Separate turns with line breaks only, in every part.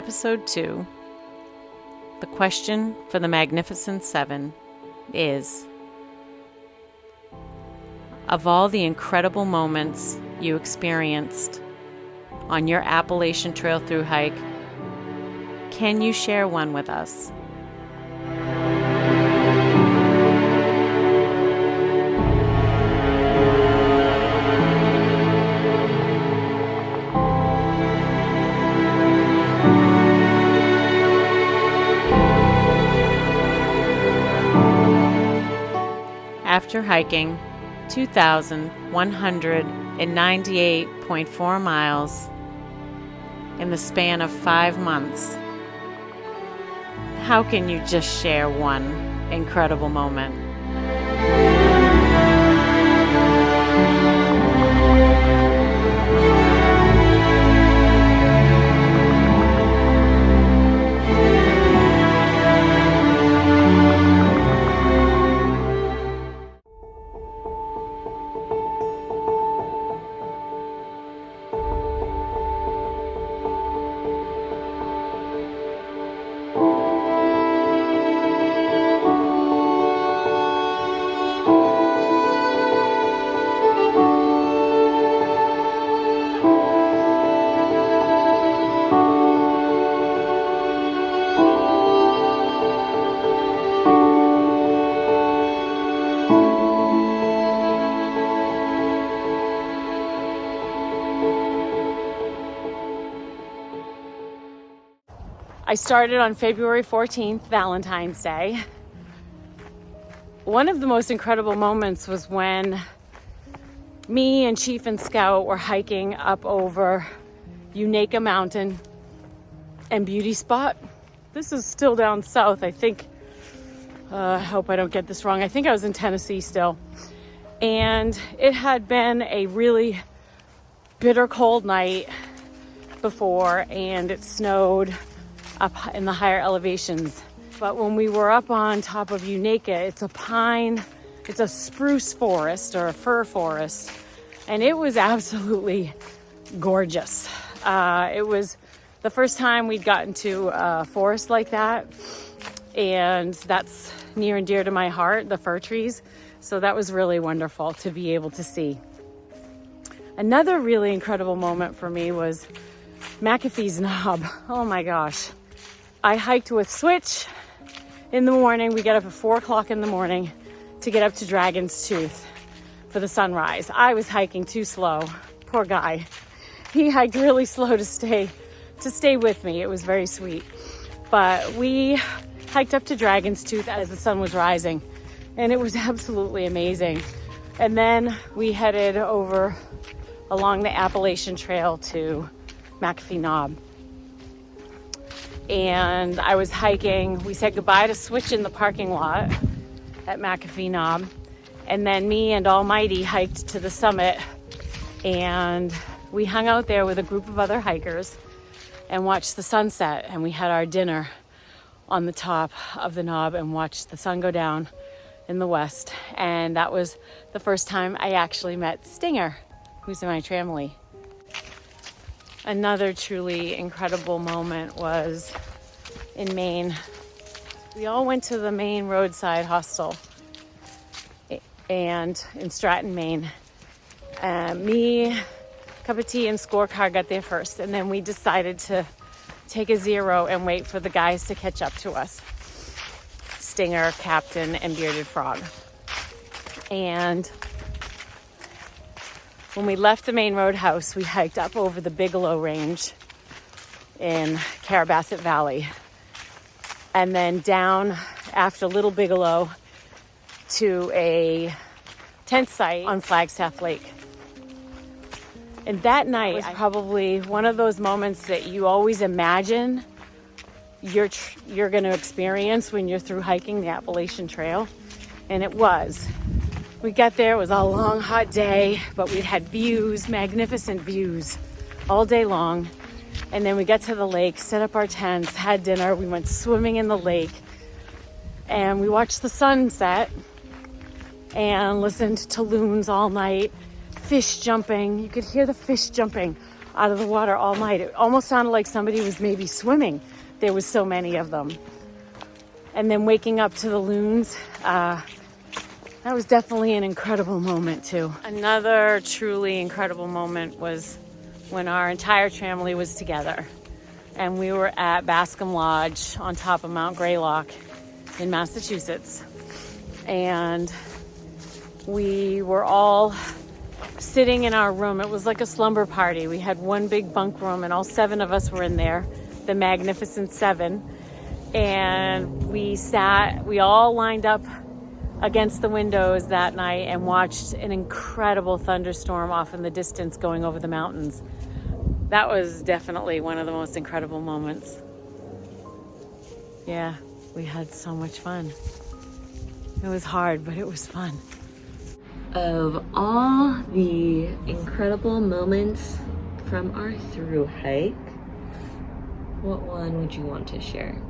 episode 2, the question for the Magnificent Seven is, of all the incredible moments you experienced on your Appalachian Trail thru hike, can you share one with us? After hiking 2,198.4 miles in the span of 5 months, how can you just share one incredible moment? I started on February 14th, Valentine's Day. One of the most incredible moments was when me and Chief and Scout were hiking up over Unaka Mountain and Beauty Spot. This is still down south, I think. I hope I don't get this wrong. I think I was in Tennessee still. And it had been a really bitter cold night before, and it snowed up in the higher elevations. But when we were up on top of Unaka, it's a spruce forest or a fir forest, and it was absolutely gorgeous. It was the first time we'd gotten to a forest like that, and that's near and dear to my heart, the fir trees. So that was really wonderful to be able to see. Another really incredible moment for me was McAfee's Knob. Oh my gosh. I hiked with Switch in the morning. We get up at 4 o'clock in the morning to get up to Dragon's Tooth for the sunrise. I was hiking too slow. Poor guy. He hiked really slow to stay with me. It was very sweet. But we hiked up to Dragon's Tooth as the sun was rising, and it was absolutely amazing. And then we headed over along the Appalachian Trail to McAfee Knob. And I was hiking. We said goodbye to Switch in the parking lot at McAfee Knob. And then me and Almighty hiked to the summit, and we hung out there with a group of other hikers and watched the sunset. And we had our dinner on the top of the knob and watched the sun go down in the west. And that was the first time I actually met Stinger, who's in my tramily. Another truly incredible moment was in Maine. We all went to the Maine roadside hostel and in Stratton, Maine. Me, Cup of Tea, and Scorecard got there first, and then we decided to take a zero and wait for the guys to catch up to us. Stinger, Captain, and Bearded Frog. And when we left the main roadhouse, we hiked up over the Bigelow Range in Carabasset Valley, and then down after Little Bigelow to a tent site on Flagstaff Lake. And that night was probably one of those moments that you always imagine you're going to experience when you're through hiking the Appalachian Trail, and it was. We got there, it was a long, hot day, but we had views, magnificent views, all day long. And then we got to the lake, set up our tents, had dinner, we went swimming in the lake, and we watched the sunset and listened to loons all night, fish jumping. You could hear the fish jumping out of the water all night. It almost sounded like somebody was maybe swimming. There was so many of them. And then waking up to the loons, that was definitely an incredible moment too. Another truly incredible moment was when our entire family was together. And we were at Bascom Lodge on top of Mount Greylock in Massachusetts. And we were all sitting in our room. It was like a slumber party. We had one big bunk room and all 7 of us were in there, the Magnificent 7. And we all lined up against the windows that night and watched an incredible thunderstorm off in the distance going over the mountains. That was definitely one of the most incredible moments. Yeah, we had so much fun. It was hard, but it was fun.
Of all the incredible moments from our thru hike, what one would you want to share?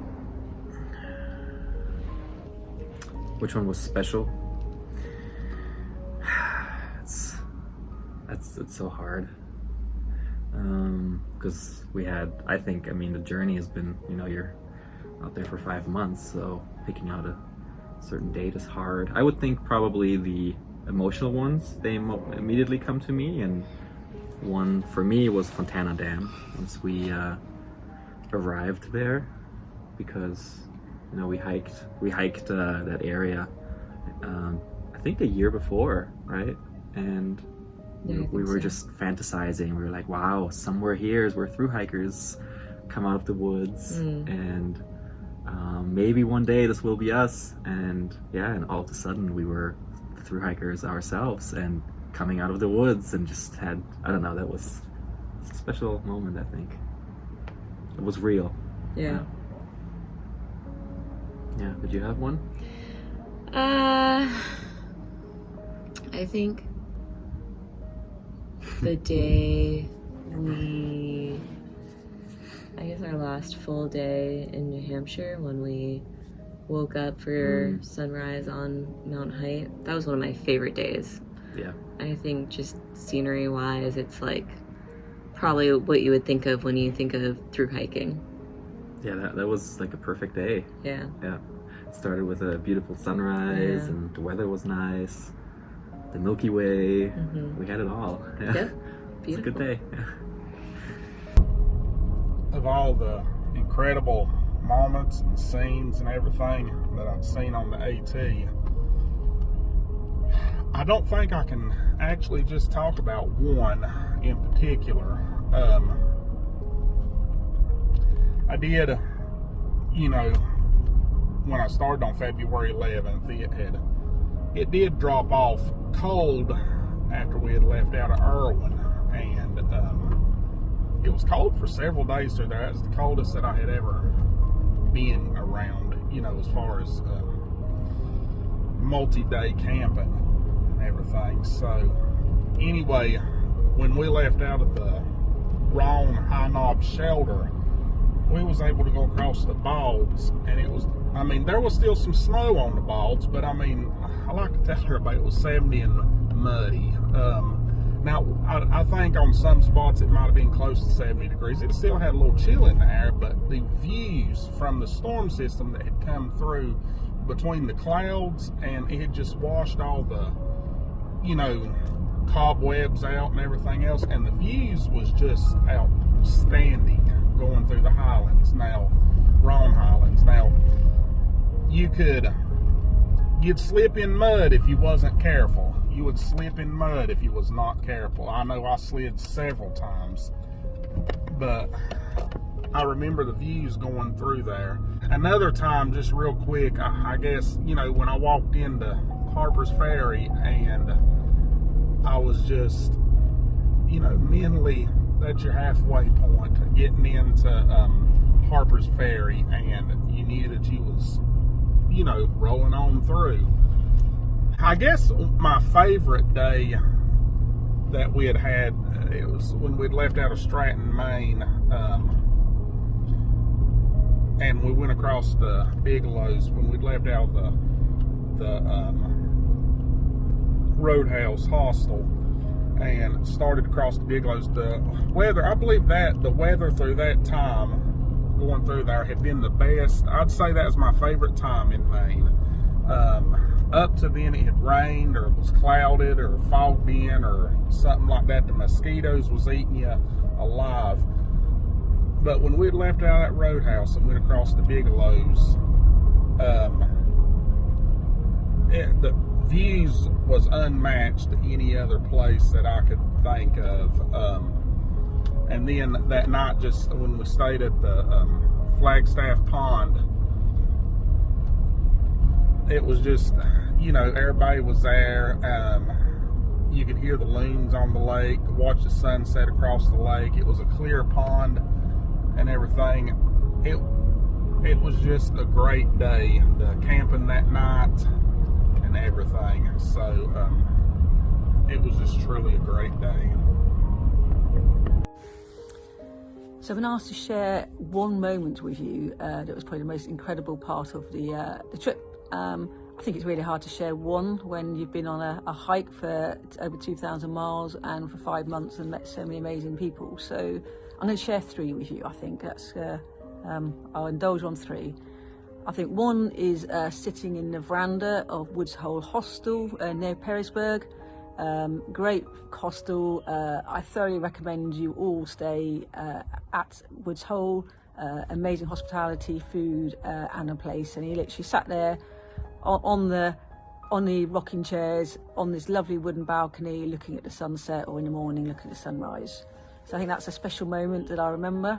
Which one was special? It's so hard. Because the journey has been, you're out there for 5 months, so picking out a certain date is hard. I would think probably the emotional ones, they immediately come to me, and one for me was Fontana Dam once we arrived there, because we hiked that area I think the year before, right? And we were just fantasizing. We were like, wow, somewhere here is where thru hikers come out of the woods, and maybe one day this will be us. And all of a sudden we were thru hikers ourselves and coming out of the woods, and just had, I don't know, that was a special moment. I think it was real. Yeah. Did you have one?
I think the day our last full day in New Hampshire, when we woke up for sunrise on Mount Height, that was one of my favorite days.
Yeah.
I think just scenery wise, it's like probably what you would think of when you think of thru hiking.
Yeah, that was like a perfect day.
Yeah.
It started with a beautiful sunrise, and the weather was nice. The Milky Way, we had it all. Yeah.
Yep.
It was a good day. Yeah.
Of all the incredible moments and scenes and everything that I've seen on the AT, I don't think I can actually just talk about one in particular. I did, when I started on February 11th, it did drop off cold after we had left out of Irwin, and it was cold for several days through there. That was the coldest that I had ever been around, as far as multi-day camping and everything. So anyway, when we left out of the Roan High Knob shelter, we was able to go across the bogs, and it was, there was still some snow on the bogs, but I like to tell everybody it was 70 and muddy. Now, I think on some spots it might have been close to 70 degrees. It still had a little chill in the air, but the views from the storm system that had come through between the clouds, and it had just washed all the, cobwebs out and everything else, and the views was just outstanding going through the highlands now, Roan Highlands. Now, you'd slip in mud if you wasn't careful. You would slip in mud if you was not careful. I know I slid several times, but I remember the views going through there. Another time, just real quick, I guess, when I walked into Harper's Ferry, and I was just, mentally at your halfway point, getting into Harper's Ferry, and you knew that you was, rolling on through. I guess my favorite day that we had, it was when we'd left out of Stratton, Maine, and we went across the Bigelows. When we'd left out the Roadhouse Hostel, and started to cross the Bigelows. The weather, I believe that the weather through that time, going through there, had been the best. I'd say that was my favorite time in Maine. Up to then, it had rained, or it was clouded, or fogged in, or something like that. The mosquitoes was eating you alive. But when we'd left out of that roadhouse and went across the Bigelows, the views was unmatched to any other place that I could think of. And then that night, just when we stayed at the Flagstaff Pond, it was just, you know, everybody was there. You could hear the loons on the lake, watch the sunset across the lake. It was a clear pond and everything. It was just a great day. The camping that night and everything. So it was just truly a great day.
So I've been asked to share one moment with you that was probably the most incredible part of the trip. I think it's really hard to share one when you've been on a hike for over 2,000 miles and for 5 months and met so many amazing people. So I'm going to share 3 with you. I think that's I'll indulge on 3. I think one is sitting in the veranda of Woods Hole Hostel near Perrysburg. Great hostel. I thoroughly recommend you all stay at Woods Hole. Amazing hospitality, food, and a place. And he literally sat there on the rocking chairs on this lovely wooden balcony, looking at the sunset, or in the morning looking at the sunrise. So I think that's a special moment that I remember.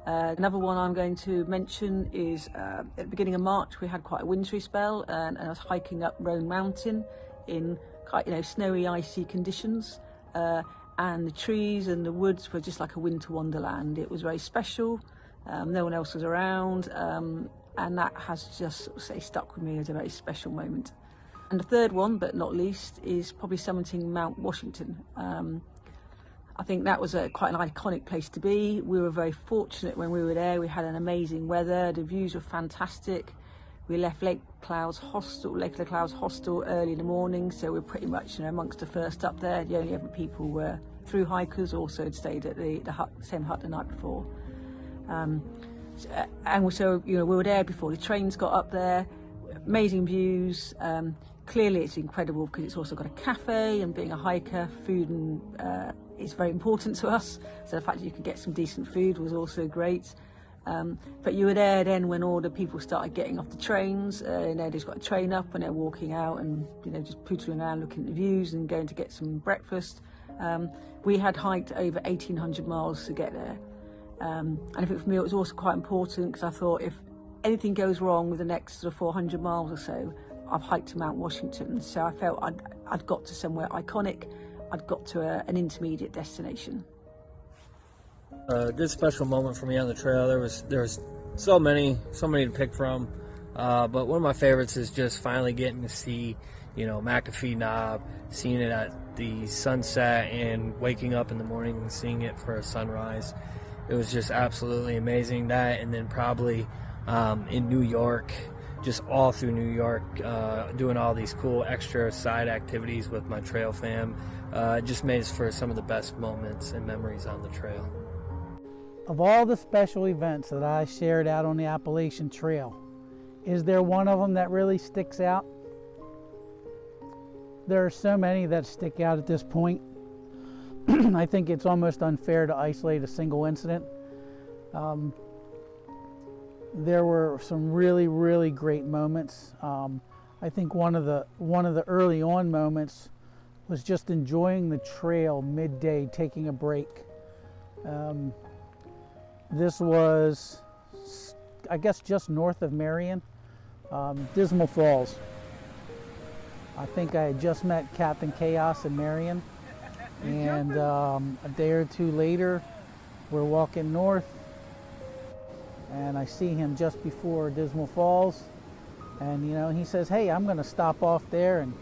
Another one I'm going to mention is at the beginning of March we had quite a wintry spell, and I was hiking up Roan Mountain in quite, you know, snowy, icy conditions, and the trees and the woods were just like a winter wonderland. It was very special. No one else was around, and that has just sort of, say, stuck with me as a very special moment. And the third one, but not least, is probably summiting Mount Washington. I think that was quite an iconic place to be. We were very fortunate when we were there. We had an amazing weather. The views were fantastic. We left Lake of the Clouds Hostel early in the morning, so we're pretty much, you know, amongst the first up there. The only other people were through hikers, also had stayed at the same hut the night before. And so, you know, we were there before the trains got up there. Amazing views. Clearly it's incredible because it's also got a cafe, and being a hiker, food and is very important to us. So the fact that you could get some decent food was also great. But you were there then when all the people started getting off the trains. You know, they've got a train up and they're walking out and, you know, just pootling around looking at the views and going to get some breakfast. We had hiked over 1,800 miles to get there. And I think for me it was also quite important because I thought if anything goes wrong with the next sort of 400 miles or so, I've hiked to Mount Washington. So I felt I'd got to somewhere iconic. I'd got to an intermediate destination.
A good special moment for me on the trail. There was so many to pick from, but one of my favorites is just finally getting to see, you know, McAfee Knob, seeing it at the sunset, and waking up in the morning and seeing it for a sunrise. It was just absolutely amazing. That, and then probably in New York, just all through New York, doing all these cool extra side activities with my trail fam. It just made us for some of the best moments and memories on the trail.
Of all the special events that I shared out on the Appalachian Trail, is there one of them that really sticks out? There are so many that stick out at this point. I think it's almost unfair to isolate a single incident. There were some really, really great moments. I think one of the early on moments was just enjoying the trail midday, taking a break. This was, I guess, just north of Marion, Dismal Falls. I think I had just met Captain Chaos in Marion, and a day or two later, we're walking north, and I see him just before Dismal Falls, and you know, he says, "Hey, I'm going to stop off there and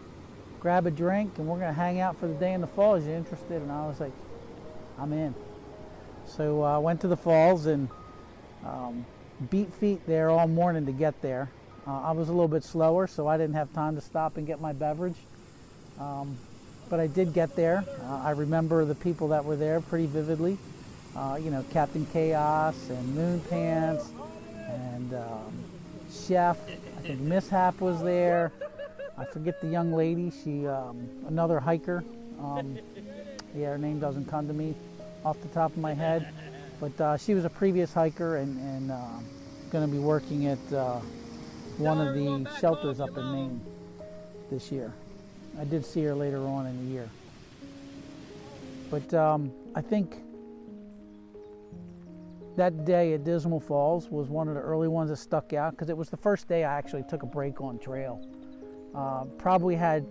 grab a drink, and we're going to hang out for the day in the falls. You interested?" And I was like, "I'm in." So I went to the falls and beat feet there all morning to get there. I was a little bit slower, so I didn't have time to stop and get my beverage. but I did get there. I remember the people that were there pretty vividly. You know, Captain Chaos and Moon Pants and Chef. I think Mishap was there. I forget the young lady. She, another hiker. Yeah, her name doesn't come to me off the top of my head, but she was a previous hiker and going to be working at one of the shelters up in Maine this year. I did see her later on in the year. But I think that day at Dismal Falls was one of the early ones that stuck out because it was the first day I actually took a break on trail. Probably had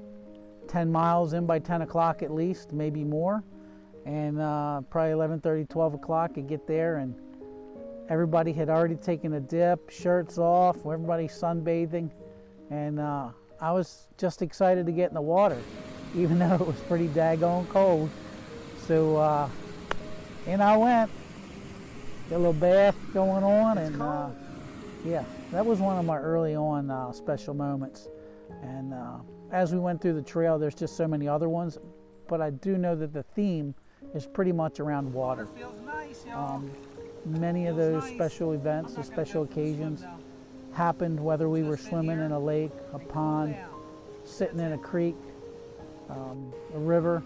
10 miles in by 10 o'clock at least, maybe more. And probably 11:30, 12 o'clock, you get there and everybody had already taken a dip, shirts off, everybody sunbathing. And I was just excited to get in the water, even though it was pretty daggone cold. So in I went, get a little bath going on, and yeah, that was one of my early on special moments. And as we went through the trail, there's just so many other ones, but I do know that the theme is pretty much around water. Many of those special events, the special occasions, happened whether we were swimming in a lake, a pond, sitting in a creek, a river.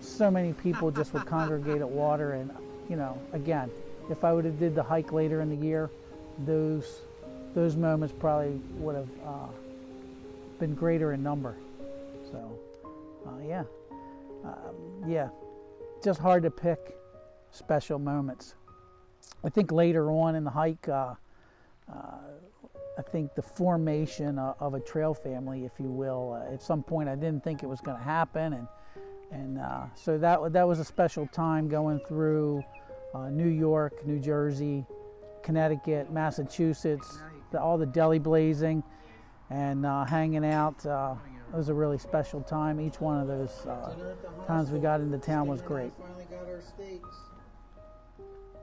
So many people just would congregate at water, and you know, again, if I would have did the hike later in the year, those moments probably would have been greater in number. So yeah, just hard to pick special moments. I think later on in the hike, I think the formation of a trail family, if you will, at some point I didn't think it was going to happen, and so that was a special time going through New York, New Jersey, Connecticut, Massachusetts, all the deli blazing and hanging out. It was a really special time. Each one of those times we got into town was great.
Finally got our steaks.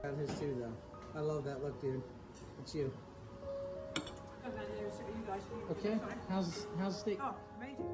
Got his too, though. I love that look, dude. It's you. Okay, how's the steak?
Oh, amazing.